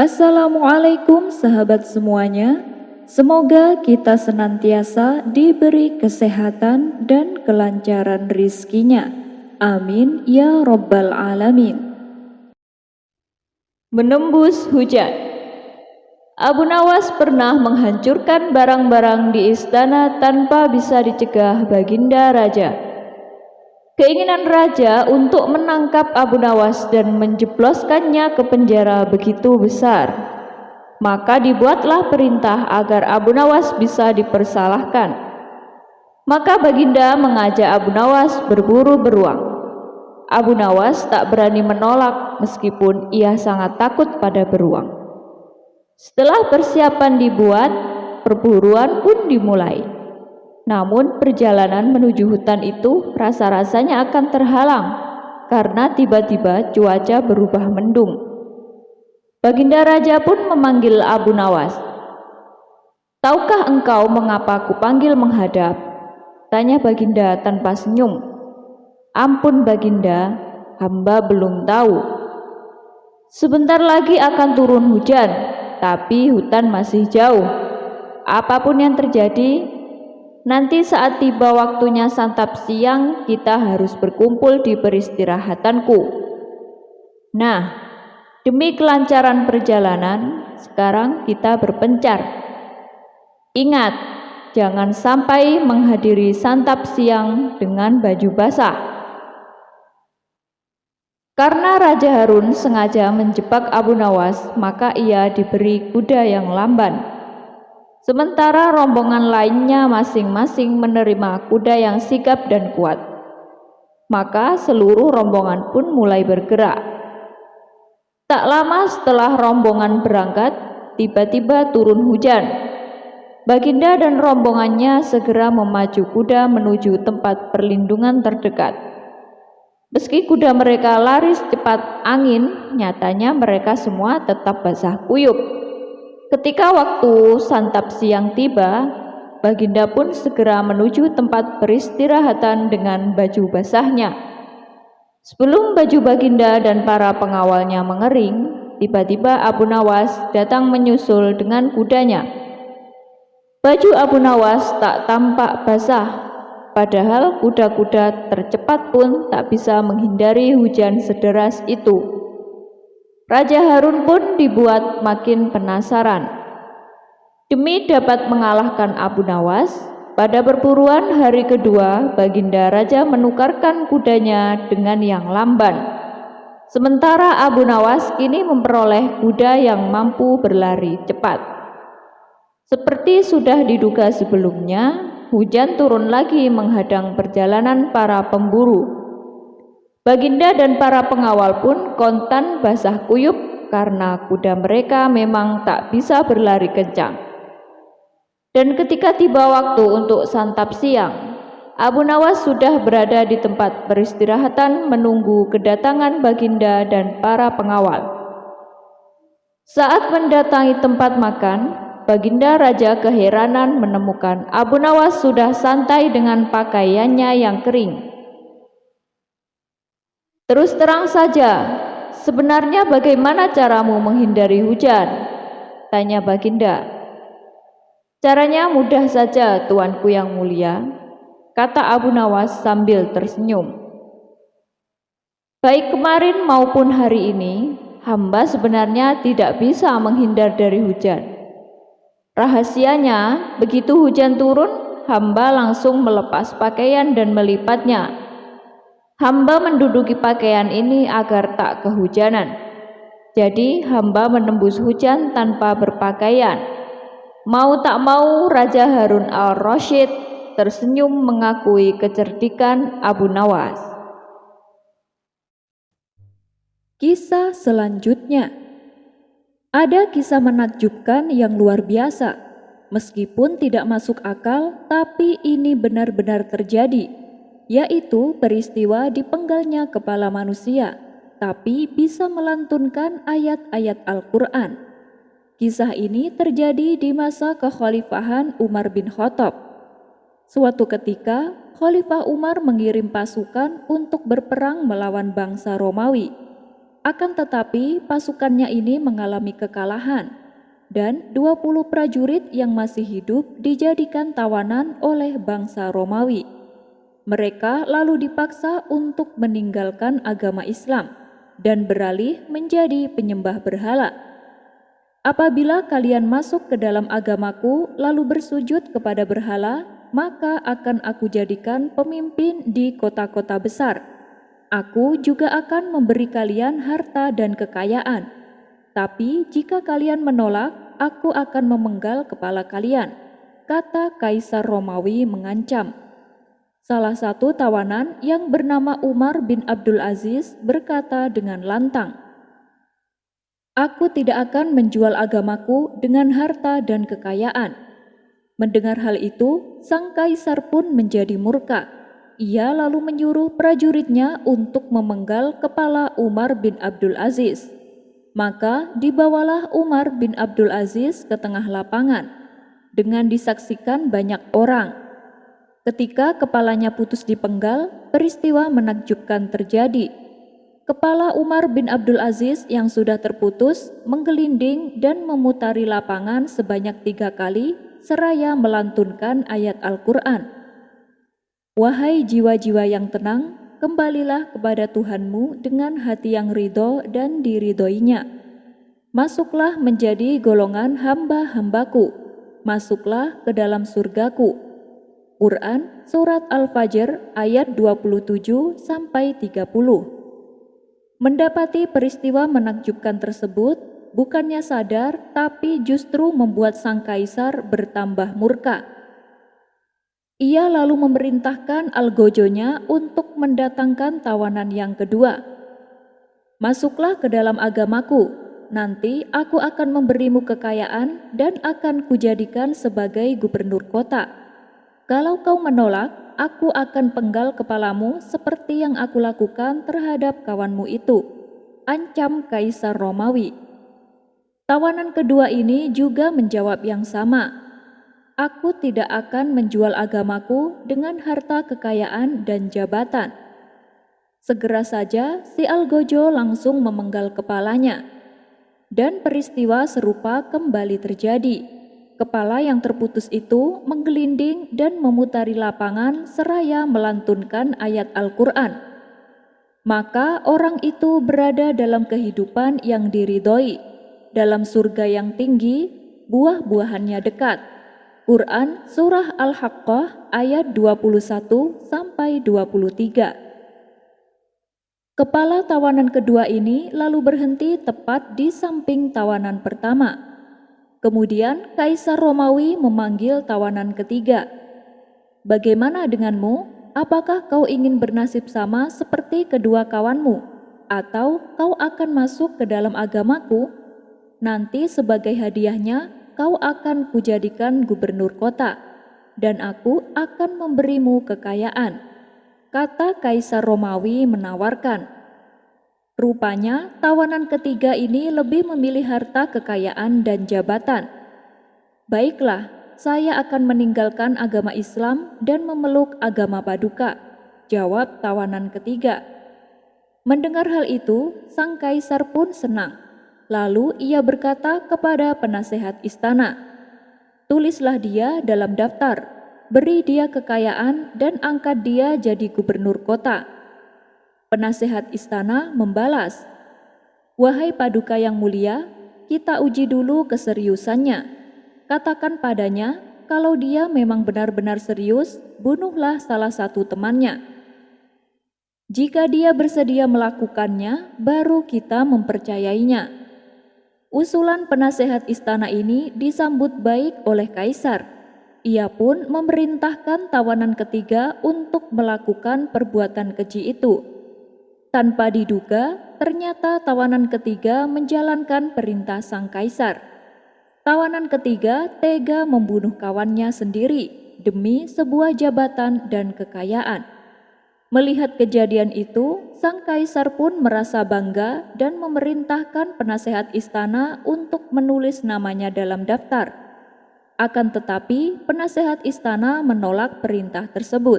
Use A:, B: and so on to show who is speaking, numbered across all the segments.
A: Assalamualaikum sahabat semuanya. Semoga kita senantiasa diberi kesehatan dan kelancaran rizkinya. Amin ya Rabbal Alamin.
B: Menembus hujan. Abu Nawas pernah menghancurkan barang-barang di istana tanpa bisa dicegah Baginda Raja. Keinginan Raja untuk menangkap Abu Nawas dan menjebloskannya ke penjara begitu besar. Maka dibuatlah perintah agar Abu Nawas bisa dipersalahkan. Maka Baginda mengajak Abu Nawas berburu beruang. Abu Nawas tak berani menolak meskipun ia sangat takut pada beruang. Setelah persiapan dibuat, perburuan pun dimulai. Namun perjalanan menuju hutan itu rasa-rasanya akan terhalang karena tiba-tiba cuaca berubah mendung. Baginda Raja pun memanggil Abu Nawas. "Tahukah engkau mengapa kupanggil menghadap?" tanya Baginda tanpa senyum. "Ampun Baginda, hamba belum tahu. Sebentar lagi akan turun hujan, tapi hutan masih jauh. Apapun yang terjadi, nanti saat tiba waktunya santap siang, kita harus berkumpul di peristirahatanku. Nah, demi kelancaran perjalanan, sekarang kita berpencar. Ingat, jangan sampai menghadiri santap siang dengan baju basah." Karena Raja Harun sengaja menjebak Abu Nawas, maka ia diberi kuda yang lamban. Sementara rombongan lainnya masing-masing menerima kuda yang sigap dan kuat. Maka seluruh rombongan pun mulai bergerak. Tak lama setelah rombongan berangkat, tiba-tiba turun hujan. Baginda dan rombongannya segera memacu kuda menuju tempat perlindungan terdekat. Meski kuda mereka lari secepat angin, nyatanya mereka semua tetap basah kuyup. Ketika waktu santap siang tiba, Baginda pun segera menuju tempat peristirahatan dengan baju basahnya. Sebelum baju Baginda dan para pengawalnya mengering, tiba-tiba Abu Nawas datang menyusul dengan kudanya. Baju Abu Nawas tak tampak basah, padahal kuda-kuda tercepat pun tak bisa menghindari hujan sederas itu. Raja Harun pun dibuat makin penasaran. Demi dapat mengalahkan Abu Nawas, pada perburuan hari kedua, Baginda Raja menukarkan kudanya dengan yang lamban. Sementara Abu Nawas kini memperoleh kuda yang mampu berlari cepat. Seperti sudah diduga sebelumnya, hujan turun lagi menghadang perjalanan para pemburu. Baginda dan para pengawal pun kontan basah kuyup karena kuda mereka memang tak bisa berlari kencang. Dan ketika tiba waktu untuk santap siang, Abu Nawas sudah berada di tempat peristirahatan menunggu kedatangan Baginda dan para pengawal. Saat mendatangi tempat makan, Baginda Raja keheranan menemukan Abu Nawas sudah santai dengan pakaiannya yang kering. "Terus terang saja, sebenarnya bagaimana caramu menghindari hujan?" tanya Baginda. "Caranya mudah saja, tuanku yang mulia," kata Abu Nawas sambil tersenyum. "Baik kemarin maupun hari ini, hamba sebenarnya tidak bisa menghindar dari hujan. Rahasianya, begitu hujan turun, hamba langsung melepas pakaian dan melipatnya. Hamba menduduki pakaian ini agar tak kehujanan. Jadi hamba menembus hujan tanpa berpakaian." Mau tak mau, Raja Harun al-Rasyid tersenyum mengakui kecerdikan Abu Nawas.
A: Kisah selanjutnya. Ada kisah menakjubkan yang luar biasa. Meskipun tidak masuk akal, tapi ini benar-benar terjadi, yaitu peristiwa dipenggalnya kepala manusia, tapi bisa melantunkan ayat-ayat Al-Quran. Kisah ini terjadi di masa kekhalifahan Umar bin Khattab. Suatu ketika, Khalifah Umar mengirim pasukan untuk berperang melawan bangsa Romawi. Akan tetapi pasukannya ini mengalami kekalahan dan 20 prajurit yang masih hidup dijadikan tawanan oleh bangsa Romawi. Mereka lalu dipaksa untuk meninggalkan agama Islam dan beralih menjadi penyembah berhala. Apabila kalian masuk ke dalam agamaku lalu bersujud kepada berhala, maka akan aku jadikan pemimpin di kota-kota besar. Aku juga akan memberi kalian harta dan kekayaan. Tapi jika kalian menolak, aku akan memenggal kepala kalian, kata Kaisar Romawi mengancam. Salah satu tawanan yang bernama Umar bin Abdul Aziz berkata dengan lantang, "Aku tidak akan menjual agamaku dengan harta dan kekayaan." Mendengar hal itu, sang kaisar pun menjadi murka. Ia lalu menyuruh prajuritnya untuk memenggal kepala Umar bin Abdul Aziz. Maka dibawalah Umar bin Abdul Aziz ke tengah lapangan dengan disaksikan banyak orang. Ketika kepalanya putus dipenggal, peristiwa menakjubkan terjadi. Kepala Umar bin Abdul Aziz yang sudah terputus menggelinding dan memutari lapangan sebanyak 3 kali seraya melantunkan ayat Al-Quran. Wahai jiwa-jiwa yang tenang, kembalilah kepada Tuhanmu dengan hati yang ridho dan diridhoinya. Masuklah menjadi golongan hamba-hambaku. Masuklah ke dalam surgaku. Quran Surat Al-Fajr ayat 27-30. Mendapati peristiwa menakjubkan tersebut, bukannya sadar tapi justru membuat sang kaisar bertambah murka. Ia lalu memerintahkan algojonya untuk mendatangkan tawanan yang kedua. "Masuklah ke dalam agamaku, nanti aku akan memberimu kekayaan dan akan kujadikan sebagai gubernur kota. Kalau kau menolak, aku akan penggal kepalamu seperti yang aku lakukan terhadap kawanmu itu," ancam Kaisar Romawi. Tawanan kedua ini juga menjawab yang sama. "Aku tidak akan menjual agamaku dengan harta kekayaan dan jabatan." Segera saja si algojo langsung memenggal kepalanya. Dan peristiwa serupa kembali terjadi. Kepala yang terputus itu menggelinding dan memutari lapangan seraya melantunkan ayat Al-Quran. Maka orang itu berada dalam kehidupan yang diridhoi, dalam surga yang tinggi, buah-buahannya dekat. Quran Surah Al-Haqqah ayat 21-23. Kepala tawanan kedua ini lalu berhenti tepat di samping tawanan pertama. Kemudian Kaisar Romawi memanggil tawanan ketiga. "Bagaimana denganmu? Apakah kau ingin bernasib sama seperti kedua kawanmu? Atau kau akan masuk ke dalam agamaku? Nanti sebagai hadiahnya, kau akan kujadikan gubernur kota, dan aku akan memberimu kekayaan," kata Kaisar Romawi menawarkan. Rupanya tawanan ketiga ini lebih memilih harta kekayaan dan jabatan. "Baiklah, saya akan meninggalkan agama Islam dan memeluk agama Paduka," jawab tawanan ketiga. Mendengar hal itu, sang kaisar pun senang. Lalu ia berkata kepada penasehat istana, "Tulislah dia dalam daftar, beri dia kekayaan dan angkat dia jadi gubernur kota." Penasehat istana membalas, "Wahai Paduka yang mulia, kita uji dulu keseriusannya. Katakan padanya, kalau dia memang benar-benar serius, bunuhlah salah satu temannya. Jika dia bersedia melakukannya, baru kita mempercayainya." Usulan penasehat istana ini disambut baik oleh kaisar. Ia pun memerintahkan tawanan ketiga untuk melakukan perbuatan keji itu. Tanpa diduga, ternyata tawanan ketiga menjalankan perintah sang kaisar. Tawanan ketiga tega membunuh kawannya sendiri demi sebuah jabatan dan kekayaan. Melihat kejadian itu, sang kaisar pun merasa bangga dan memerintahkan penasehat istana untuk menulis namanya dalam daftar. Akan tetapi, penasehat istana menolak perintah tersebut.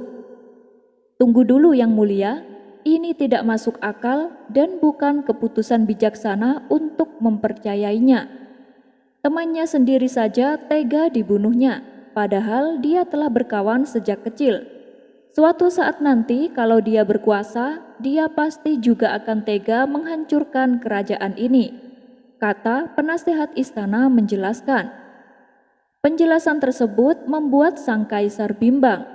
A: "Tunggu dulu yang mulia, ini tidak masuk akal dan bukan keputusan bijaksana untuk mempercayainya. Temannya sendiri saja tega dibunuhnya, padahal dia telah berkawan sejak kecil. Suatu saat nanti kalau dia berkuasa, dia pasti juga akan tega menghancurkan kerajaan ini, kata penasehat istana menjelaskan. Penjelasan tersebut membuat sang kaisar bimbang.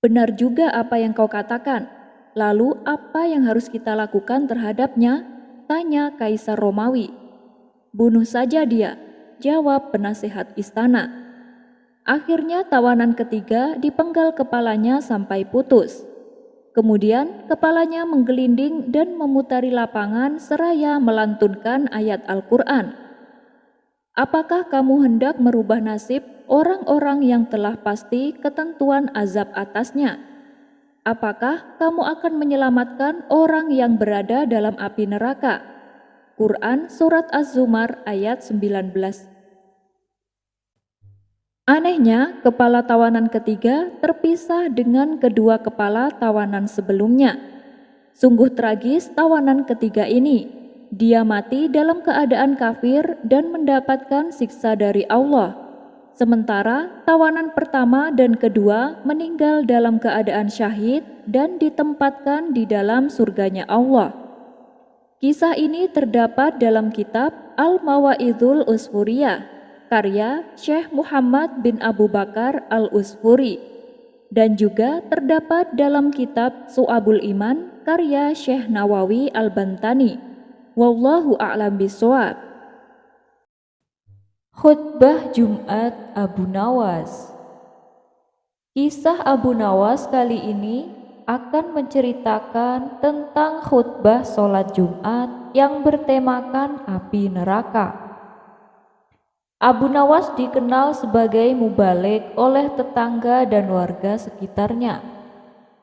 A: Benar juga apa yang kau katakan. Lalu apa yang harus kita lakukan terhadapnya? Tanya Kaisar Romawi. Bunuh saja dia, jawab penasehat istana. Akhirnya tawanan ketiga dipenggal kepalanya sampai putus. Kemudian kepalanya menggelinding dan memutari lapangan seraya melantunkan ayat Al-Quran. Apakah kamu hendak merubah nasib orang-orang yang telah pasti ketentuan azab atasnya? Apakah kamu akan menyelamatkan orang yang berada dalam api neraka? Quran Surat Az-Zumar ayat 19. Anehnya, kepala tawanan ketiga terpisah dengan kedua kepala tawanan sebelumnya. Sungguh tragis tawanan ketiga ini. Dia mati dalam keadaan kafir dan mendapatkan siksa dari Allah. Sementara tawanan pertama dan kedua meninggal dalam keadaan syahid dan ditempatkan di dalam surganya Allah. Kisah ini terdapat dalam kitab Al-Mawa'idul Usfuriyah, karya Syekh Muhammad bin Abu Bakar Al-Usfuri, dan juga terdapat dalam kitab Su'abul Iman, karya Syekh Nawawi Al-Bantani. Wallahu a'lam bishawab.
B: Khutbah Jumat Abu Nawas. Kisah Abu Nawas kali ini akan menceritakan tentang khutbah sholat Jumat yang bertemakan api neraka. Abu Nawas dikenal sebagai mubalik oleh tetangga dan warga sekitarnya,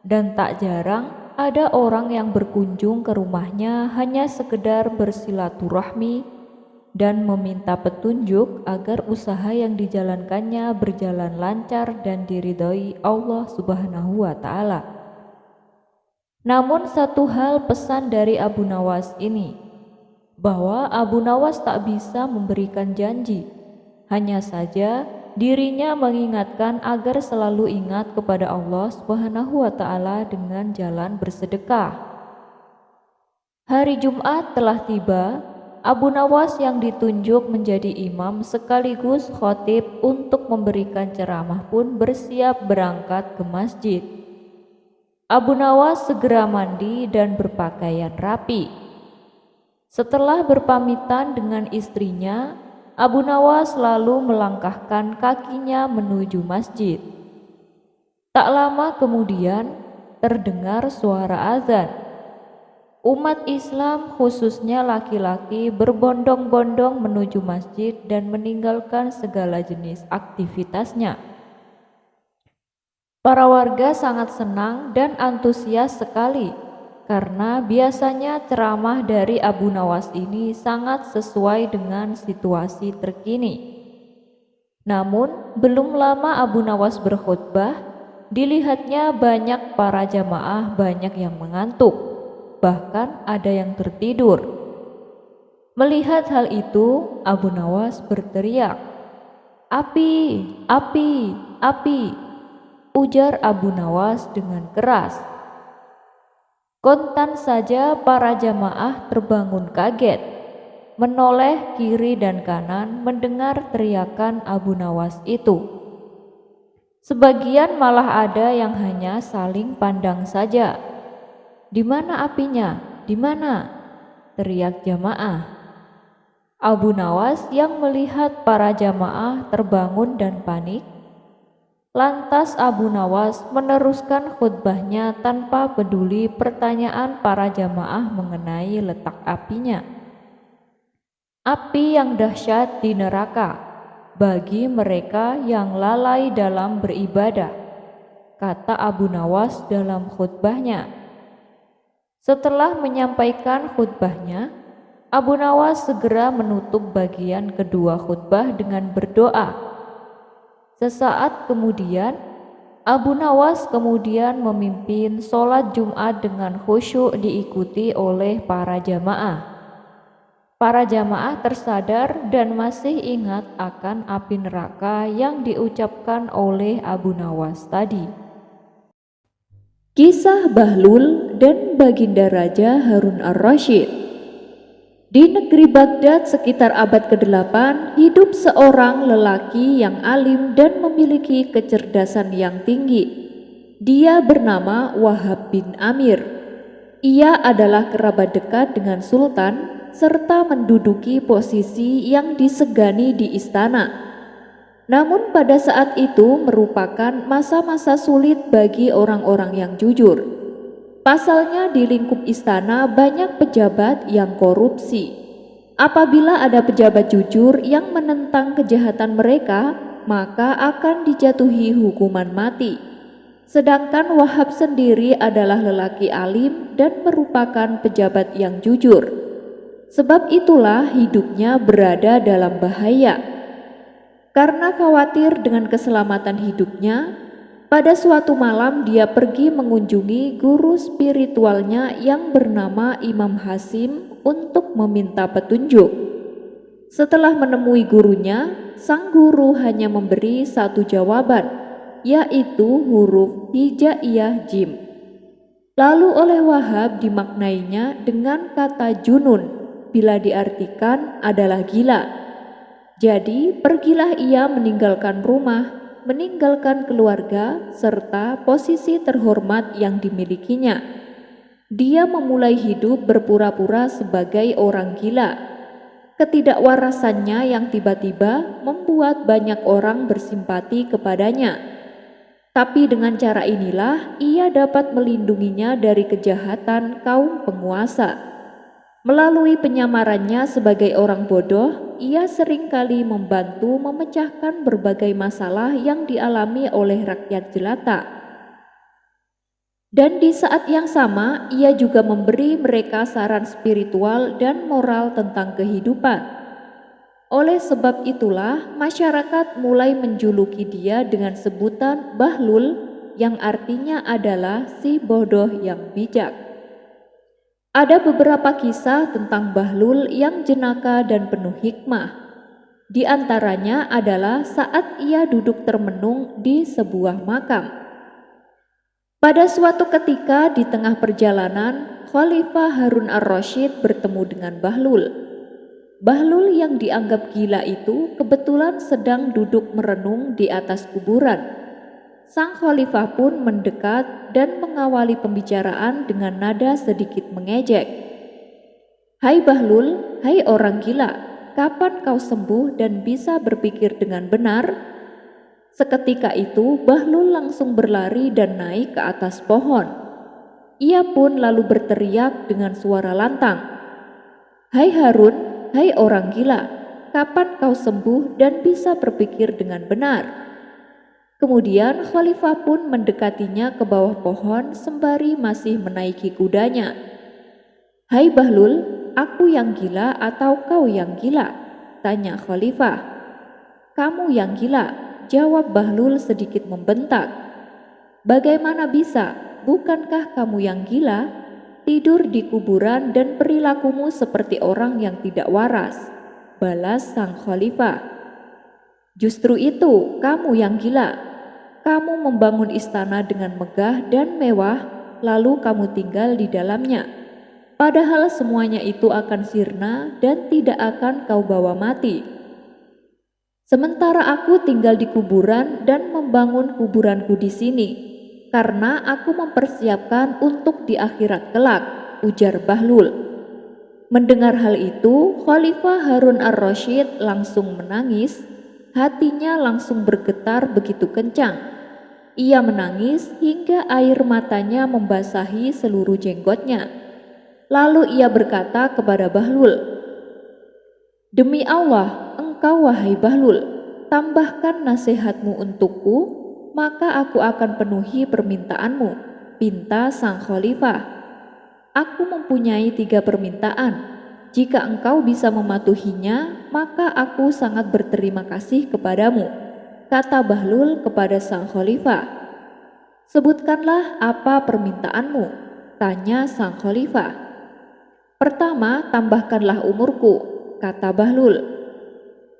B: dan tak jarang ada orang yang berkunjung ke rumahnya hanya sekedar bersilaturahmi dan meminta petunjuk agar usaha yang dijalankannya berjalan lancar dan diridhoi Allah Subhanahu wa Ta'ala. Namun satu hal pesan dari Abu Nawas ini, bahwa Abu Nawas tak bisa memberikan janji, hanya saja dirinya mengingatkan agar selalu ingat kepada Allah Subhanahu wa Ta'ala dengan jalan bersedekah. Hari Jumat telah tiba. Abu Nawas yang ditunjuk menjadi imam sekaligus khotib untuk memberikan ceramah pun bersiap berangkat ke masjid. Abu Nawas segera mandi dan berpakaian rapi. Setelah berpamitan dengan istrinya, Abu Nawas lalu melangkahkan kakinya menuju masjid. Tak lama kemudian terdengar suara azan. Umat Islam khususnya laki-laki berbondong-bondong menuju masjid dan meninggalkan segala jenis aktivitasnya. Para warga sangat senang dan antusias sekali karena biasanya ceramah dari Abu Nawas ini sangat sesuai dengan situasi terkini. Namun belum lama Abu Nawas berkhutbah, dilihatnya banyak para jamaah banyak yang mengantuk. Bahkan ada yang tertidur. Melihat hal itu, Abu Nawas berteriak, "Api, api, api!" ujar Abu Nawas dengan keras. Kontan saja para jamaah terbangun kaget, menoleh kiri dan kanan mendengar teriakan Abu Nawas itu. Sebagian malah ada yang hanya saling pandang saja. "Di mana apinya? Di mana?" teriak jamaah. Abu Nawas yang melihat para jamaah terbangun dan panik, lantas Abu Nawas meneruskan khutbahnya tanpa peduli pertanyaan para jamaah mengenai letak apinya. Api yang dahsyat di neraka bagi mereka yang lalai dalam beribadah, kata Abu Nawas dalam khutbahnya. Setelah menyampaikan khutbahnya, Abu Nawas segera menutup bagian kedua khutbah dengan berdoa. Sesaat kemudian, Abu Nawas kemudian memimpin sholat Jumat dengan khusyuk diikuti oleh para jamaah. Para jamaah tersadar dan masih ingat akan api neraka yang diucapkan oleh Abu Nawas tadi.
A: Kisah Bahlul dan Baginda Raja Harun ar-Rasyid. Di negeri Baghdad sekitar abad ke-8 hidup seorang lelaki yang alim dan memiliki kecerdasan yang tinggi. Dia bernama Wahab bin Amir. Ia adalah kerabat dekat dengan sultan serta menduduki posisi yang disegani di istana. Namun pada saat itu merupakan masa-masa sulit bagi orang-orang yang jujur. Pasalnya di lingkup istana banyak pejabat yang korupsi. Apabila ada pejabat jujur yang menentang kejahatan mereka, maka akan dijatuhi hukuman mati. Sedangkan Wahab sendiri adalah lelaki alim dan merupakan pejabat yang jujur. Sebab itulah hidupnya berada dalam bahaya. Karena khawatir dengan keselamatan hidupnya, pada suatu malam dia pergi mengunjungi guru spiritualnya yang bernama Imam Hasim untuk meminta petunjuk. Setelah menemui gurunya, sang guru hanya memberi satu jawaban, yaitu huruf hijaiyah jim. Lalu oleh Wahab dimaknainya dengan kata junun, bila diartikan adalah gila. Jadi pergilah ia meninggalkan rumah, meninggalkan keluarga, serta posisi terhormat yang dimilikinya. Dia memulai hidup berpura-pura sebagai orang gila. Ketidakwarasannya yang tiba-tiba membuat banyak orang bersimpati kepadanya. Tapi dengan cara inilah ia dapat melindunginya dari kejahatan kaum penguasa. Melalui penyamarannya sebagai orang bodoh, ia seringkali membantu memecahkan berbagai masalah yang dialami oleh rakyat jelata. Dan di saat yang sama, ia juga memberi mereka saran spiritual dan moral tentang kehidupan. Oleh sebab itulah, masyarakat mulai menjuluki dia dengan sebutan Bahlul, yang artinya adalah si bodoh yang bijak. Ada beberapa kisah tentang Bahlul yang jenaka dan penuh hikmah. Di antaranya adalah saat ia duduk termenung di sebuah makam. Pada suatu ketika di tengah perjalanan, Khalifah Harun ar-Rasyid bertemu dengan Bahlul. Bahlul yang dianggap gila itu kebetulan sedang duduk merenung di atas kuburan. Sang khalifah pun mendekat dan mengawali pembicaraan dengan nada sedikit mengejek. "Hai Bahlul, hai orang gila, kapan kau sembuh dan bisa berpikir dengan benar?" Seketika itu Bahlul langsung berlari dan naik ke atas pohon. Ia pun lalu berteriak dengan suara lantang, "Hai Harun, hai orang gila, kapan kau sembuh dan bisa berpikir dengan benar?" Kemudian khalifah pun mendekatinya ke bawah pohon sembari masih menaiki kudanya. "Hai Bahlul, aku yang gila atau kau yang gila?" tanya khalifah. "Kamu yang gila," jawab Bahlul sedikit membentak. "Bagaimana bisa? Bukankah kamu yang gila? Tidur di kuburan dan perilakumu seperti orang yang tidak waras," balas sang khalifah. "Justru itu kamu yang gila. Kamu membangun istana dengan megah dan mewah, lalu kamu tinggal di dalamnya. Padahal semuanya itu akan sirna dan tidak akan kau bawa mati. Sementara aku tinggal di kuburan dan membangun kuburanku di sini, karena aku mempersiapkan untuk di akhirat kelak," ujar Bahlul. Mendengar hal itu, Khalifah Harun ar-Rasyid langsung menangis. Hatinya langsung bergetar begitu kencang. Ia menangis hingga air matanya membasahi seluruh jenggotnya. Lalu ia berkata kepada Bahlul, "Demi Allah, engkau wahai Bahlul, tambahkan nasihatmu untukku, maka aku akan penuhi permintaanmu," pinta sang khalifah. "Aku mempunyai 3 permintaan. Jika engkau bisa mematuhinya, maka aku sangat berterima kasih kepadamu," kata Bahlul kepada sang khalifah. Sebutkanlah apa permintaanmu, tanya sang khalifah. Pertama, tambahkanlah umurku, kata Bahlul.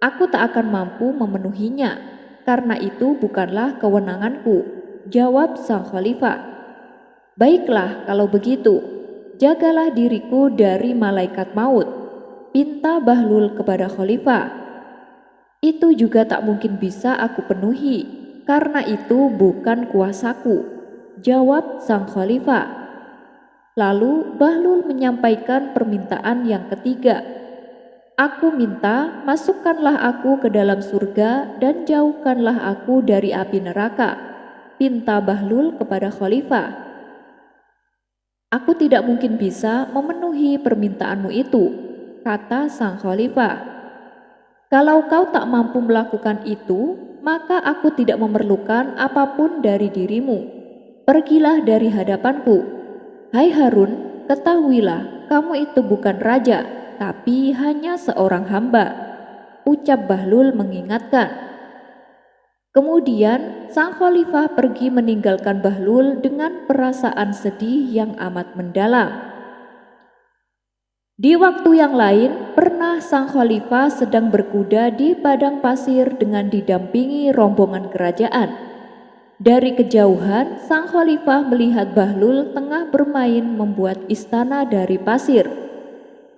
A: Aku tak akan mampu memenuhinya, karena itu bukanlah kewenanganku, jawab sang khalifah. Baiklah kalau begitu, jagalah diriku dari malaikat maut, pinta Bahlul kepada khalifah. Itu juga tak mungkin bisa aku penuhi, karena itu bukan kuasaku, jawab sang khalifah. Lalu Bahlul menyampaikan permintaan yang ketiga. Aku minta masukkanlah aku ke dalam surga dan jauhkanlah aku dari api neraka, pinta Bahlul kepada khalifah. Aku tidak mungkin bisa memenuhi permintaanmu itu, kata sang khalifah. Kalau kau tak mampu melakukan itu, maka aku tidak memerlukan apapun dari dirimu. Pergilah dari hadapanku. Hai Harun, ketahuilah kamu itu bukan raja, tapi hanya seorang hamba, ucap Bahlul mengingatkan. Kemudian sang khalifah pergi meninggalkan Bahlul dengan perasaan sedih yang amat mendalam. Di waktu yang lain, pernah sang khalifah sedang berkuda di padang pasir dengan didampingi rombongan kerajaan. Dari kejauhan, sang khalifah melihat Bahlul tengah bermain membuat istana dari pasir.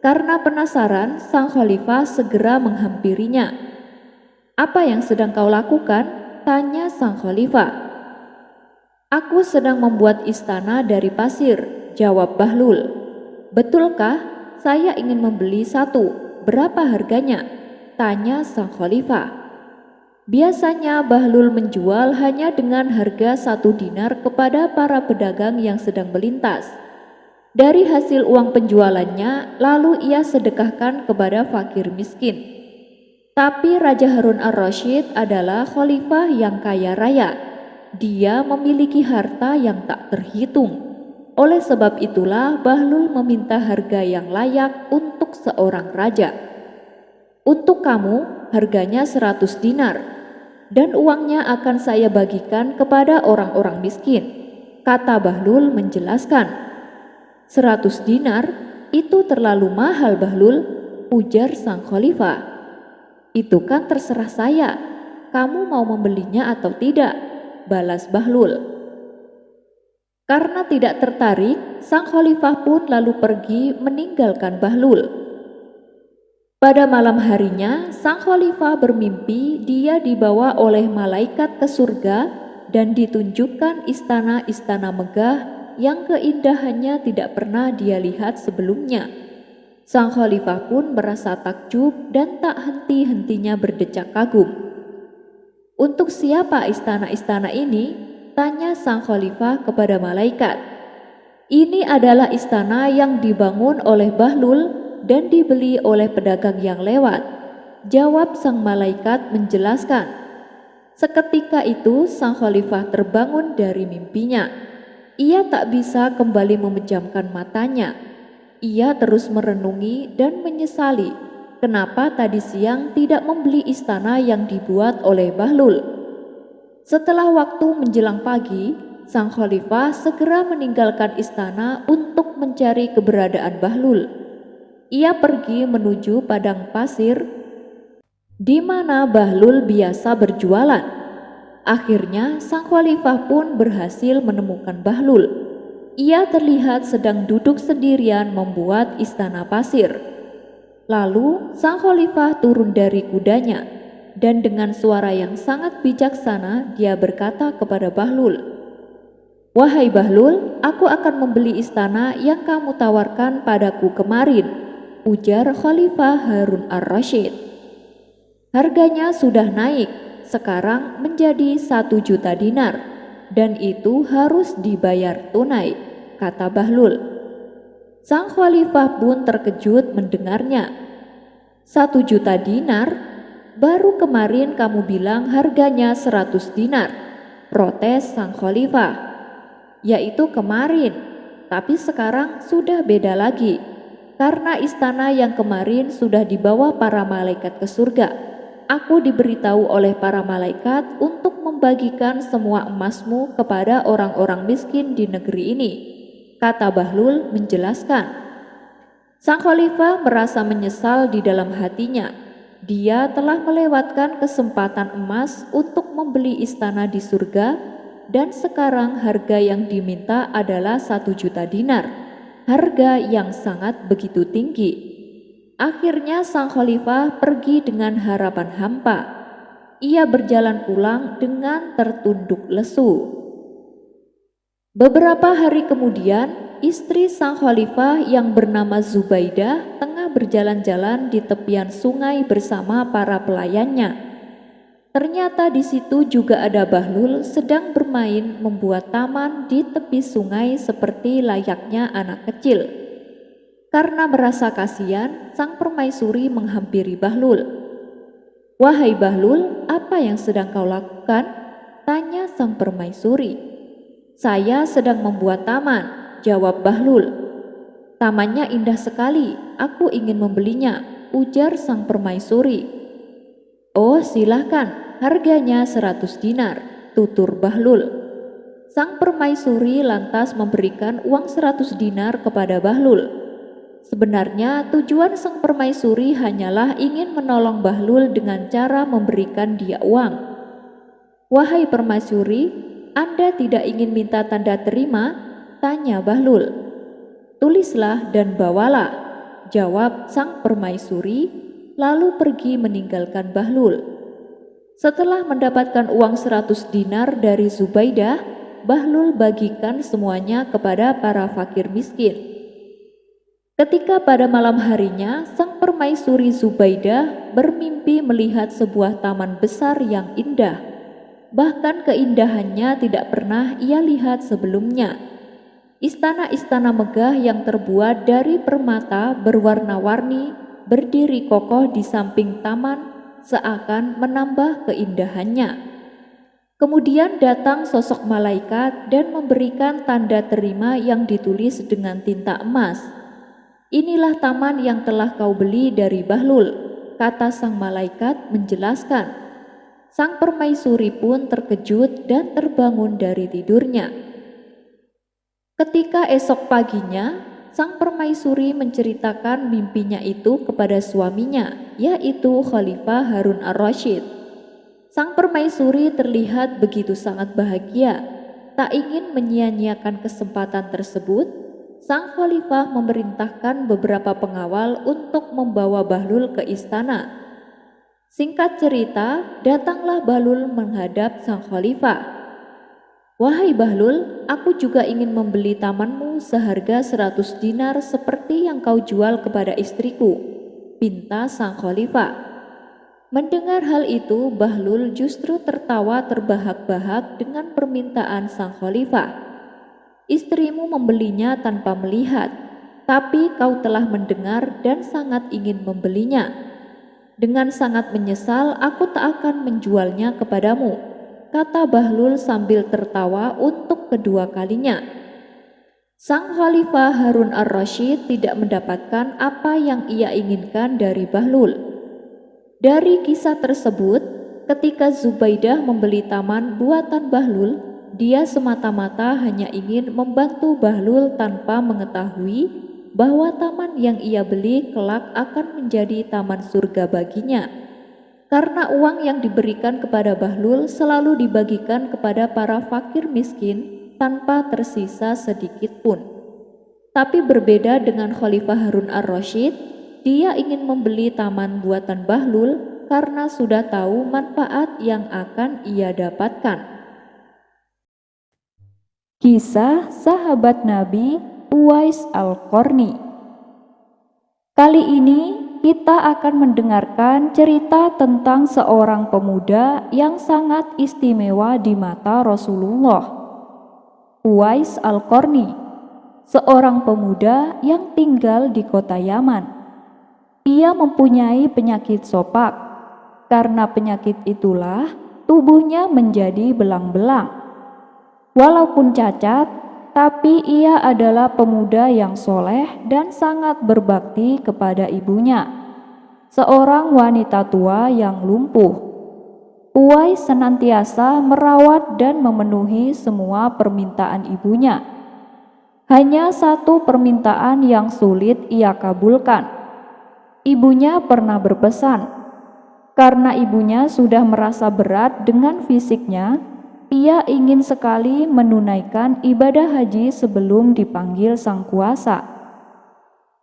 A: Karena penasaran, sang khalifah segera menghampirinya. Apa yang sedang kau lakukan? Tanya sang khalifah. Aku sedang membuat istana dari pasir, jawab Bahlul. Betulkah? Saya ingin membeli satu. Berapa harganya? Tanya sang khalifah. Biasanya Bahlul menjual hanya dengan harga 1 dinar kepada para pedagang yang sedang melintas. Dari hasil uang penjualannya, lalu ia sedekahkan kepada fakir miskin. Tapi Raja Harun ar-Rasyid adalah khalifah yang kaya raya. Dia memiliki harta yang tak terhitung. Oleh sebab itulah Bahlul meminta harga yang layak untuk seorang raja. Untuk kamu, harganya 100 dinar, dan uangnya akan saya bagikan kepada orang-orang miskin, kata Bahlul menjelaskan. 100 dinar, itu terlalu mahal Bahlul, ujar sang khalifah. Itu kan terserah saya, kamu mau membelinya atau tidak, balas Bahlul. Karena tidak tertarik, sang khalifah pun lalu pergi meninggalkan Bahlul. Pada malam harinya, sang khalifah bermimpi dia dibawa oleh malaikat ke surga dan ditunjukkan istana-istana megah yang keindahannya tidak pernah dia lihat sebelumnya. Sang khalifah pun merasa takjub dan tak henti-hentinya berdecak kagum. Untuk siapa istana-istana ini? Tanya sang khalifah kepada malaikat. Ini adalah istana yang dibangun oleh Bahlul dan dibeli oleh pedagang yang lewat, jawab sang malaikat menjelaskan. Seketika itu sang khalifah terbangun dari mimpinya. Ia tak bisa kembali memejamkan matanya. Ia terus merenungi dan menyesali kenapa tadi siang tidak membeli istana yang dibuat oleh Bahlul. Setelah waktu menjelang pagi, sang khalifah segera meninggalkan istana untuk mencari keberadaan Bahlul. Ia pergi menuju padang pasir di mana Bahlul biasa berjualan. Akhirnya sang khalifah pun berhasil menemukan Bahlul. Ia terlihat sedang duduk sendirian membuat istana pasir. Lalu sang khalifah turun dari kudanya dan dengan suara yang sangat bijaksana dia berkata kepada Bahlul, "Wahai Bahlul, aku akan membeli istana yang kamu tawarkan padaku kemarin," ujar Khalifah Harun ar-Rasyid. "Harganya sudah naik, sekarang menjadi 1 juta dinar, dan itu harus dibayar tunai," kata Bahlul. Sang khalifah pun terkejut mendengarnya. 1 juta dinar? Baru kemarin kamu bilang harganya 100 dinar, protes sang khalifah. Yaitu kemarin, tapi sekarang sudah beda lagi, karena istana yang kemarin sudah dibawa para malaikat ke surga. aku diberitahu oleh para malaikat untuk membagikan semua emasmu kepada orang-orang miskin di negeri ini, kata Bahlul menjelaskan. Sang khalifah merasa menyesal di dalam hatinya. Dia telah melewatkan kesempatan emas untuk membeli istana di surga, dan sekarang harga yang diminta adalah 1 juta dinar, harga yang sangat begitu tinggi. Akhirnya sang khalifah pergi dengan harapan hampa. Ia berjalan pulang dengan tertunduk lesu. Beberapa hari kemudian, istri sang khalifah yang bernama Zubaidah tengah berjalan-jalan di tepian sungai bersama para pelayannya. Ternyata di situ juga ada Bahlul sedang bermain membuat taman di tepi sungai seperti layaknya anak kecil. Karena merasa kasihan, sang permaisuri menghampiri Bahlul. "Wahai Bahlul, apa yang sedang kau lakukan?" tanya sang permaisuri. "Saya sedang membuat taman," jawab Bahlul. "Tamannya indah sekali, aku ingin membelinya," ujar sang permaisuri. "Oh, silahkan, harganya 100 dinar, tutur Bahlul. Sang permaisuri lantas memberikan uang 100 dinar kepada Bahlul. Sebenarnya tujuan sang permaisuri hanyalah ingin menolong Bahlul dengan cara memberikan dia uang. "Wahai permaisuri, Anda tidak ingin minta tanda terima?" tanya Bahlul. "Tulislah dan bawalah," jawab sang permaisuri, lalu pergi meninggalkan Bahlul. Setelah mendapatkan uang 100 dinar dari Zubaidah, Bahlul bagikan semuanya kepada para fakir miskin. Ketika pada malam harinya, sang permaisuri Zubaidah bermimpi melihat sebuah taman besar yang indah. Bahkan keindahannya tidak pernah ia lihat sebelumnya. Istana-istana megah yang terbuat dari permata berwarna-warni berdiri kokoh di samping taman seakan menambah keindahannya. Kemudian datang sosok malaikat dan memberikan tanda terima yang ditulis dengan tinta emas. "Inilah taman yang telah kau beli dari Bahlul," kata sang malaikat menjelaskan. Sang permaisuri pun terkejut dan terbangun dari tidurnya. Ketika esok paginya, sang permaisuri menceritakan mimpinya itu kepada suaminya, yaitu Khalifah Harun ar-Rasyid. Sang permaisuri terlihat begitu sangat bahagia, tak ingin menyia-nyiakan kesempatan tersebut. Sang khalifah memerintahkan beberapa pengawal untuk membawa Bahlul ke istana. Singkat cerita, datanglah Bahlul menghadap sang khalifah. "Wahai Bahlul, aku juga ingin membeli tamanmu seharga 100 dinar seperti yang kau jual kepada istriku," pinta sang khalifah. Mendengar hal itu, Bahlul justru tertawa terbahak-bahak dengan permintaan sang khalifah. "Istrimu membelinya tanpa melihat, tapi kau telah mendengar dan sangat ingin membelinya. Dengan sangat menyesal, aku tak akan menjualnya kepadamu," kata Bahlul sambil tertawa untuk kedua kalinya. Sang Khalifah Harun ar-Rasyid tidak mendapatkan apa yang ia inginkan dari Bahlul. Dari kisah tersebut, ketika Zubaidah membeli taman buatan Bahlul, dia semata-mata hanya ingin membantu Bahlul tanpa mengetahui bahwa taman yang ia beli kelak akan menjadi taman surga baginya. Karena uang yang diberikan kepada Bahlul selalu dibagikan kepada para fakir miskin tanpa tersisa sedikit pun. Tapi berbeda dengan Khalifah Harun ar-Rasyid, dia ingin membeli taman buatan Bahlul karena sudah tahu manfaat yang akan ia dapatkan.
B: Kisah sahabat Nabi Uwais Al-Qarni. Kali ini kita akan mendengarkan cerita tentang seorang pemuda yang sangat istimewa di mata Rasulullah. Uwais Al-Qarni, seorang pemuda yang tinggal di kota Yaman. Ia mempunyai penyakit sopak. Karena penyakit itulah tubuhnya menjadi belang-belang. Walaupun cacat, tapi ia adalah pemuda yang soleh dan sangat berbakti kepada ibunya.
A: seorang wanita tua yang lumpuh. Uwais senantiasa merawat dan memenuhi semua permintaan ibunya. Hanya satu permintaan yang sulit ia kabulkan. Ibunya pernah berpesan, karena ibunya sudah merasa berat dengan fisiknya, ia ingin sekali menunaikan ibadah haji sebelum dipanggil sang kuasa.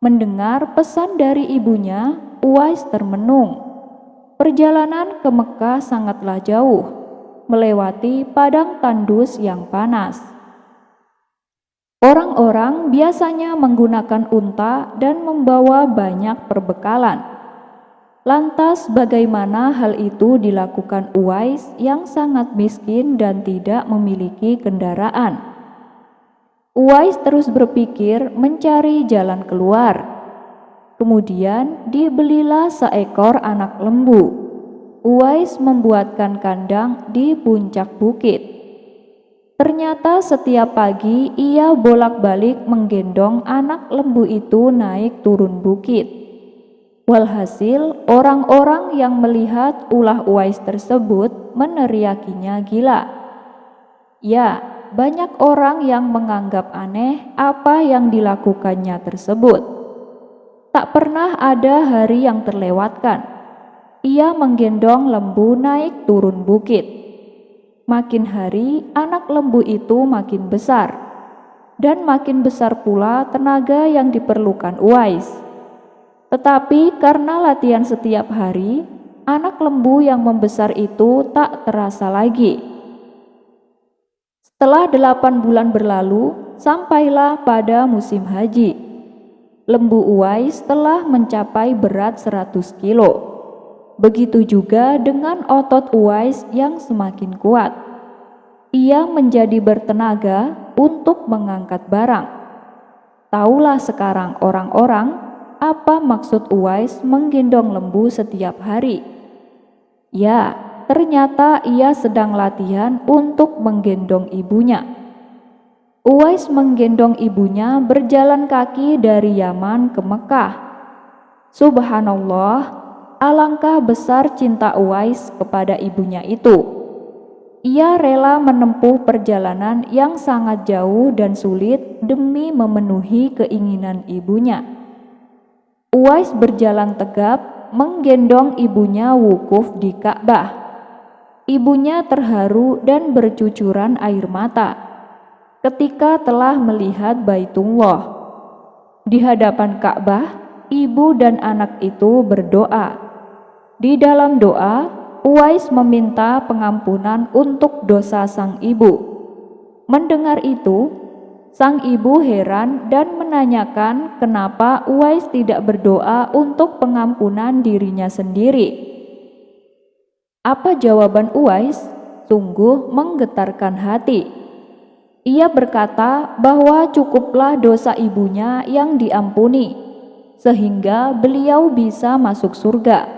A: Mendengar pesan dari ibunya, Uwais termenung. Perjalanan ke Mekah sangatlah jauh, melewati padang tandus yang panas. Orang-orang biasanya menggunakan unta dan membawa banyak perbekalan. Lantas bagaimana hal itu dilakukan Uwais yang sangat miskin dan tidak memiliki kendaraan? Uwais terus berpikir mencari jalan keluar. Kemudian dibelilah seekor anak lembu. Uwais membuatkan kandang di puncak bukit. Ternyata setiap pagi ia bolak-balik menggendong anak lembu itu naik turun bukit. Walhasil orang-orang yang melihat ulah Uwais tersebut meneriakinya gila. Ya, banyak orang yang menganggap aneh apa yang dilakukannya tersebut. Tak pernah ada hari yang terlewatkan. Ia menggendong lembu naik turun bukit. Makin hari anak lembu itu makin besar. Dan makin besar pula tenaga yang diperlukan Uwais. Tetapi karena latihan setiap hari, anak lembu yang membesar itu tak terasa lagi. Setelah 8 bulan berlalu, sampailah pada musim haji. Lembu Uwais telah mencapai berat 100 kilo. Begitu juga dengan otot Uwais yang semakin kuat. Ia menjadi bertenaga untuk mengangkat barang. Taulah sekarang orang-orang apa maksud Uwais menggendong lembu setiap hari. Ya, ternyata ia sedang latihan untuk menggendong ibunya. Uwais menggendong ibunya berjalan kaki dari Yaman ke Mekah. Subhanallah, alangkah besar cinta Uwais kepada ibunya itu. Ia rela menempuh perjalanan yang sangat jauh dan sulit demi memenuhi keinginan ibunya. Uwais berjalan tegap, menggendong ibunya wukuf di Ka'bah. Ibunya terharu dan bercucuran air mata ketika telah melihat Baitullah. Di hadapan Ka'bah, ibu dan anak itu berdoa. Di dalam doa, Uwais meminta pengampunan untuk dosa sang ibu. Mendengar itu, sang ibu heran dan menanyakan kenapa Uwais tidak berdoa untuk pengampunan dirinya sendiri. Apa jawaban Uwais? Sungguh menggetarkan hati. Ia berkata bahwa cukuplah dosa ibunya yang diampuni, sehingga beliau bisa masuk surga.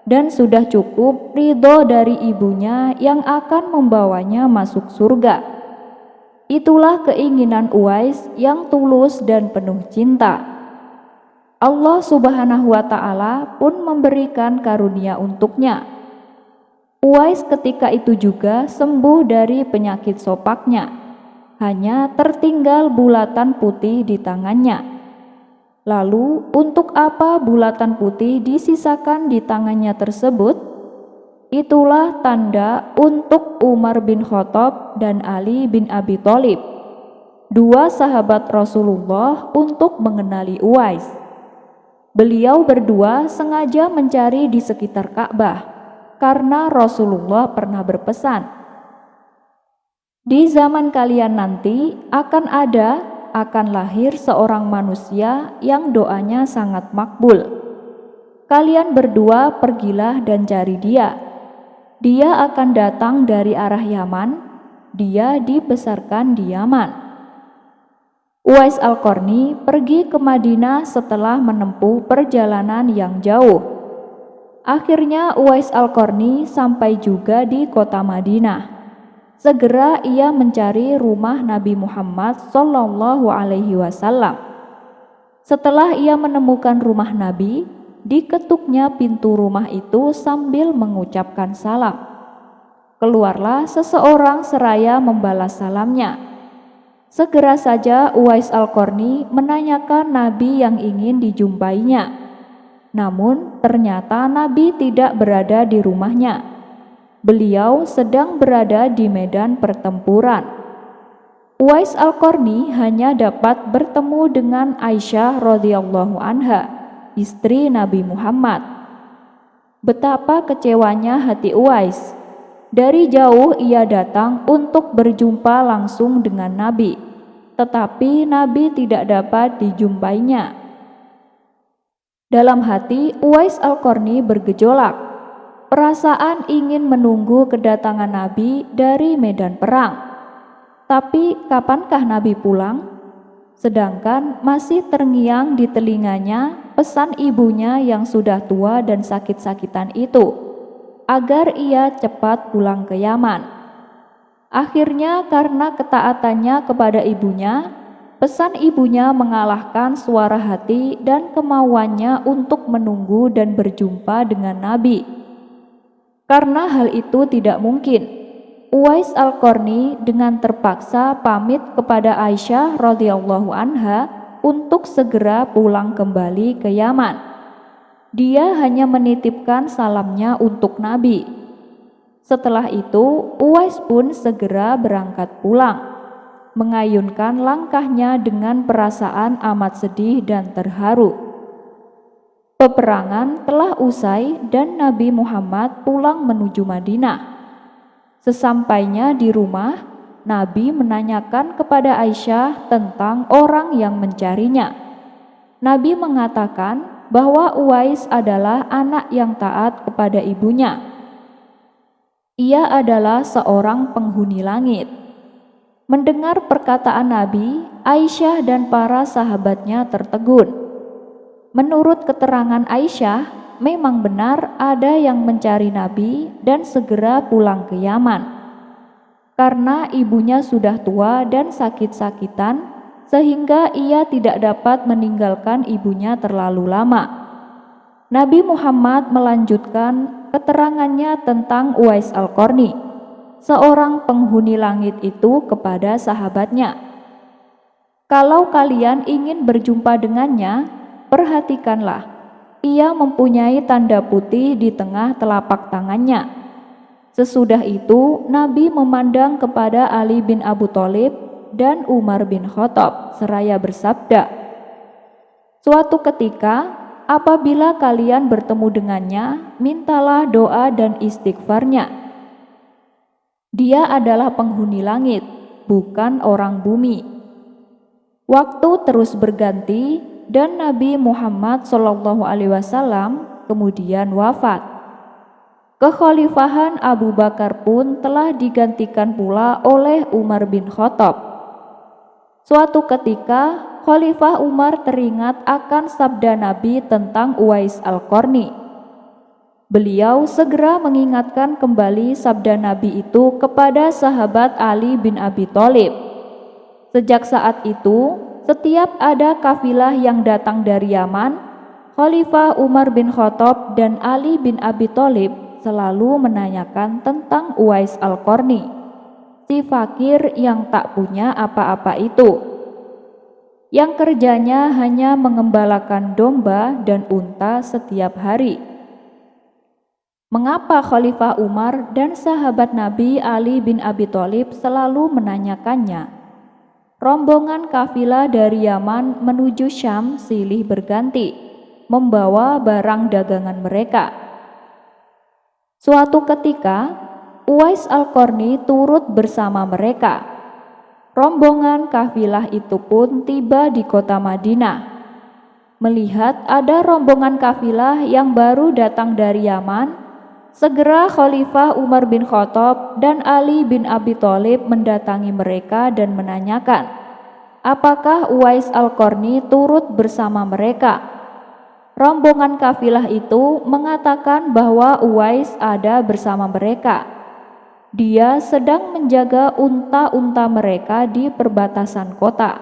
A: Dan sudah cukup ridho dari ibunya yang akan membawanya masuk surga. Itulah keinginan Uwais yang tulus dan penuh cinta. Allah Subhanahu wa Ta'ala pun memberikan karunia untuknya. Uwais ketika itu juga sembuh dari penyakit sopaknya. Hanya tertinggal bulatan putih di tangannya. Lalu, untuk apa bulatan putih disisakan di tangannya tersebut? Itulah tanda untuk Umar bin Khattab dan Ali bin Abi Thalib, dua sahabat Rasulullah, untuk mengenali Uwais. Beliau berdua sengaja mencari di sekitar Ka'bah, karena Rasulullah pernah berpesan, di zaman kalian nanti akan lahir seorang manusia yang doanya sangat makbul. Kalian berdua pergilah dan cari dia. Dia akan datang dari arah Yaman. Dia dibesarkan di Yaman. Uwais Al-Qarni pergi ke Madinah setelah menempuh perjalanan yang jauh. Akhirnya Uwais Al-Qarni sampai juga di kota Madinah. Segera ia mencari rumah Nabi Muhammad SAW. Setelah ia menemukan rumah Nabi, diketuknya pintu rumah itu sambil mengucapkan salam. Keluarlah seseorang seraya membalas salamnya. Segera saja Uwais Al-Qarni menanyakan Nabi yang ingin dijumpainya. Namun ternyata Nabi tidak berada di rumahnya. Beliau sedang berada di medan pertempuran. Uwais Al-Qarni hanya dapat bertemu dengan Aisyah radhiyallahu anha, istri Nabi Muhammad. Betapa kecewanya hati Uwais. Dari jauh ia datang untuk berjumpa langsung dengan Nabi, tetapi Nabi tidak dapat dijumpainya. Dalam hati Uwais Al-Qarni bergejolak. Perasaan ingin menunggu kedatangan Nabi dari medan perang. Tapi kapankah Nabi pulang? Sedangkan masih terngiang di telinganya pesan ibunya yang sudah tua dan sakit-sakitan itu, agar ia cepat pulang ke Yaman. Akhirnya karena ketaatannya kepada ibunya, pesan ibunya mengalahkan suara hati dan kemauannya untuk menunggu dan berjumpa dengan Nabi. Karena hal itu tidak mungkin, Uwais Al-Qarni dengan terpaksa pamit kepada Aisyah radhiyallahu anha untuk segera pulang kembali ke Yaman. Dia hanya menitipkan salamnya untuk Nabi. Setelah itu, Uwais pun segera berangkat pulang, mengayunkan langkahnya dengan perasaan amat sedih dan terharu. Peperangan telah usai dan Nabi Muhammad pulang menuju Madinah. Sesampainya di rumah, Nabi menanyakan kepada Aisyah tentang orang yang mencarinya. Nabi mengatakan bahwa Uwais adalah anak yang taat kepada ibunya. Ia adalah seorang penghuni langit. Mendengar perkataan Nabi, Aisyah dan para sahabatnya tertegun. Menurut keterangan Aisyah, memang benar ada yang mencari Nabi dan segera pulang ke Yaman. Karena ibunya sudah tua dan sakit-sakitan, sehingga ia tidak dapat meninggalkan ibunya terlalu lama. Nabi Muhammad melanjutkan keterangannya tentang Uwais Al-Qarni, seorang penghuni langit itu kepada sahabatnya. Kalau kalian ingin berjumpa dengannya, perhatikanlah. Ia mempunyai tanda putih di tengah telapak tangannya. Sesudah itu, Nabi memandang kepada Ali bin Abu Thalib dan Umar bin Khattab seraya bersabda, "Suatu ketika, apabila kalian bertemu dengannya, mintalah doa dan istighfarnya. Dia adalah penghuni langit, bukan orang bumi." Waktu terus berganti dan Nabi Muhammad SAW kemudian wafat. Kekhalifahan Abu Bakar pun telah digantikan pula oleh Umar bin Khattab. Suatu ketika, Khalifah Umar teringat akan sabda Nabi tentang Uwais Al-Qarni. Beliau segera mengingatkan kembali sabda Nabi itu kepada sahabat Ali bin Abi Thalib. Sejak saat itu, setiap ada kafilah yang datang dari Yaman, Khalifah Umar bin Khattab dan Ali bin Abi Thalib selalu menanyakan tentang Uwais Al-Qarni, si fakir yang tak punya apa-apa itu, yang kerjanya hanya mengembalakan domba dan unta setiap hari. Mengapa Khalifah Umar dan sahabat Nabi Ali bin Abi Thalib selalu menanyakannya? Rombongan kafilah dari Yaman menuju Syam silih berganti, membawa barang dagangan mereka. Suatu ketika, Uwais Al-Qarni turut bersama mereka. Rombongan kafilah itu pun tiba di kota Madinah. Melihat ada rombongan kafilah yang baru datang dari Yaman, segera Khalifah Umar bin Khattab dan Ali bin Abi Thalib mendatangi mereka dan menanyakan, apakah Uwais Al-Qarni turut bersama mereka. Rombongan kafilah itu mengatakan bahwa Uwais ada bersama mereka. Dia sedang menjaga unta-unta mereka di perbatasan kota.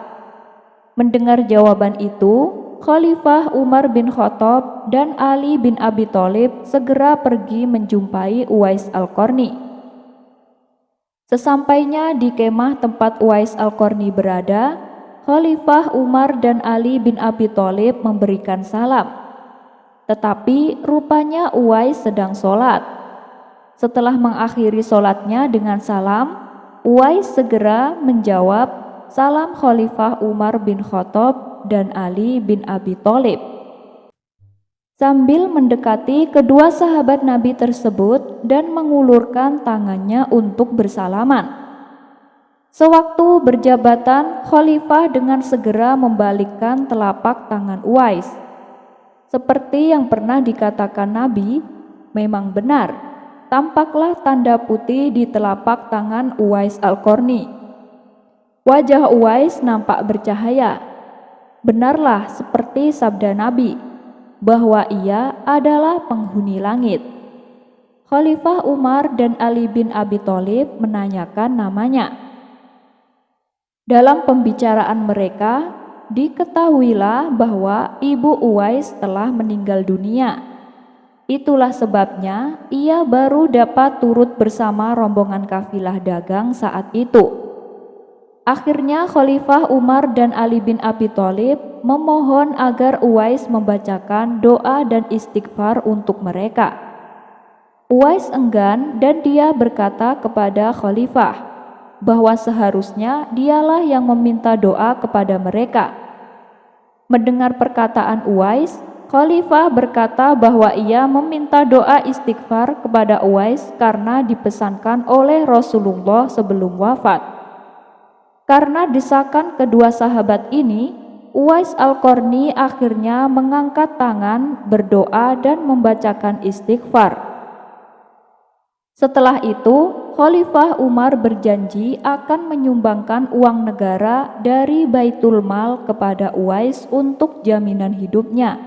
A: Mendengar jawaban itu,
B: Khalifah Umar bin Khattab dan Ali bin Abi Thalib segera pergi menjumpai Uwais Al-Qarni. Sesampainya di kemah tempat Uwais Al-Qarni berada, Khalifah Umar dan Ali bin Abi Thalib memberikan salam. Tetapi rupanya Uwais sedang sholat. Setelah mengakhiri sholatnya dengan salam, Uwais segera menjawab salam Khalifah Umar bin Khattab dan Ali bin Abi Thalib. Sambil mendekati kedua sahabat Nabi tersebut dan mengulurkan tangannya untuk bersalaman. Sewaktu berjabatan, Khalifah dengan segera membalikkan telapak tangan Uwais. Seperti yang pernah dikatakan Nabi, memang benar, tampaklah tanda putih di telapak tangan Uwais Al-Qarni. Wajah Uwais nampak bercahaya. Benarlah seperti sabda Nabi, bahwa ia adalah penghuni langit. Khalifah Umar dan Ali bin Abi Thalib menanyakan namanya. Dalam pembicaraan mereka, diketahuilah bahwa ibu Uwais telah meninggal dunia. Itulah sebabnya ia baru dapat turut bersama rombongan kafilah dagang saat itu. Akhirnya Khalifah Umar dan Ali bin Abi Thalib memohon agar Uwais membacakan doa dan istighfar untuk mereka. Uwais enggan dan dia berkata kepada Khalifah bahwa seharusnya dialah yang meminta doa kepada mereka. Mendengar perkataan Uwais, Khalifah berkata bahwa ia meminta doa istighfar kepada Uwais karena dipesankan oleh Rasulullah sebelum wafat. Karena desakan kedua sahabat ini, Uwais Al-Qarni akhirnya mengangkat tangan, berdoa dan membacakan istighfar. Setelah itu, Khalifah Umar berjanji akan menyumbangkan uang negara dari Baitul Mal kepada Uwais untuk jaminan hidupnya.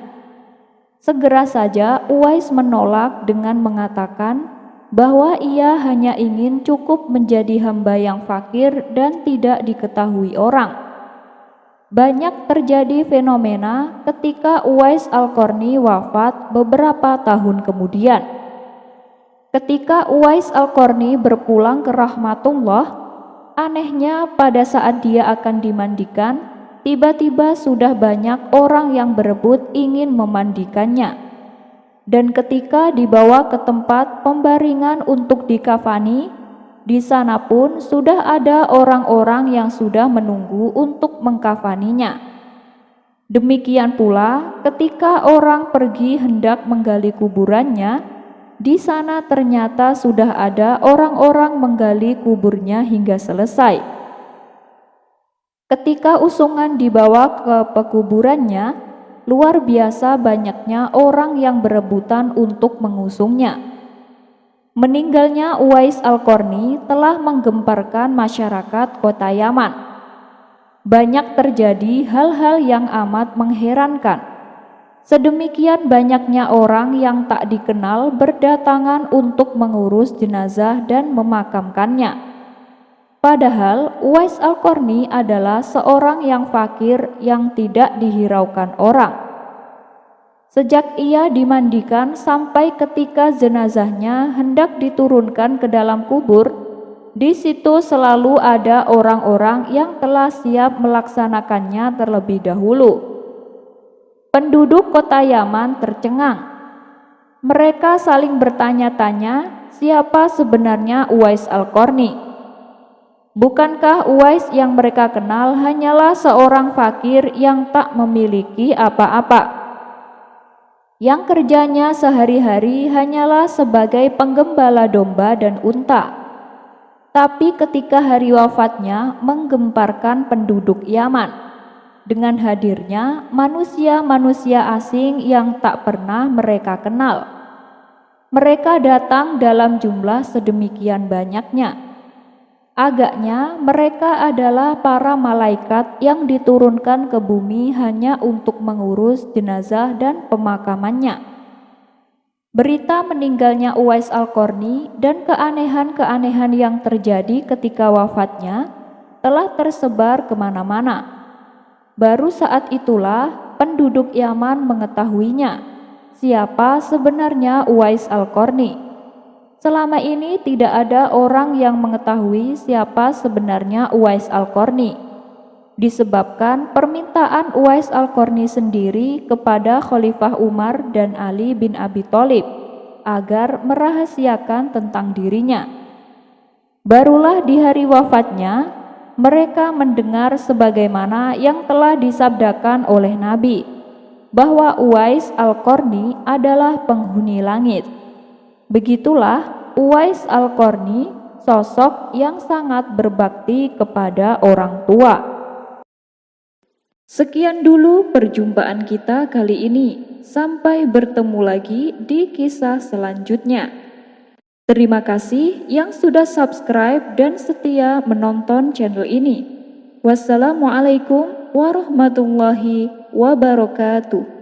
B: Segera saja Uwais menolak dengan mengatakan bahwa ia hanya ingin cukup menjadi hamba yang fakir dan tidak diketahui orang. Banyak terjadi fenomena ketika Uwais Al-Qarni wafat beberapa tahun kemudian. Ketika Uwais Al-Qarni berpulang ke rahmatullah, anehnya pada saat dia akan dimandikan, tiba-tiba sudah banyak orang yang berebut ingin memandikannya. Dan ketika dibawa ke tempat pembaringan untuk dikafani, di sana pun sudah ada orang-orang yang sudah menunggu untuk mengkafaninya. Demikian pula ketika orang pergi hendak menggali kuburannya, di sana ternyata sudah ada orang-orang menggali kuburnya hingga selesai. Ketika usungan dibawa ke pekuburannya, luar biasa banyaknya orang yang berebutan untuk mengusungnya. Meninggalnya Uwais Al-Qarni telah menggemparkan masyarakat kota Yaman. Banyak terjadi hal-hal yang amat mengherankan. Sedemikian banyaknya orang yang tak dikenal berdatangan untuk mengurus jenazah dan memakamkannya. Padahal Uwais Al-Qarni adalah seorang yang fakir yang tidak dihiraukan orang. Sejak ia dimandikan sampai ketika jenazahnya hendak diturunkan ke dalam kubur, di situ selalu ada orang-orang yang telah siap melaksanakannya terlebih dahulu. Penduduk kota Yaman tercengang. Mereka saling bertanya-tanya siapa sebenarnya Uwais Al-Qarni. Bukankah Uwais yang mereka kenal hanyalah seorang fakir yang tak memiliki apa-apa, yang kerjanya sehari-hari hanyalah sebagai penggembala domba dan unta. Tapi ketika hari wafatnya menggemparkan penduduk Yaman, dengan hadirnya manusia-manusia asing yang tak pernah mereka kenal. Mereka datang dalam jumlah sedemikian banyaknya. Agaknya mereka adalah para malaikat yang diturunkan ke bumi hanya untuk mengurus jenazah dan pemakamannya. Berita meninggalnya Uwais Al-Qarni dan keanehan-keanehan yang terjadi ketika wafatnya telah tersebar kemana-mana. Baru saat itulah penduduk Yaman mengetahuinya, siapa sebenarnya Uwais Al-Qarni. Selama ini tidak ada orang yang mengetahui siapa sebenarnya Uwais Al-Qarni, disebabkan permintaan Uwais Al-Qarni sendiri kepada Khalifah Umar dan Ali bin Abi Thalib agar merahasiakan tentang dirinya. Barulah di hari wafatnya, mereka mendengar sebagaimana yang telah disabdakan oleh Nabi, bahwa Uwais Al-Qarni adalah penghuni langit. Begitulah Uwais Al-Qarni, sosok yang sangat berbakti kepada orang tua.
A: Sekian dulu perjumpaan kita kali ini. Sampai bertemu lagi di kisah selanjutnya. Terima kasih yang sudah subscribe dan setia menonton channel ini. Wassalamualaikum warahmatullahi wabarakatuh.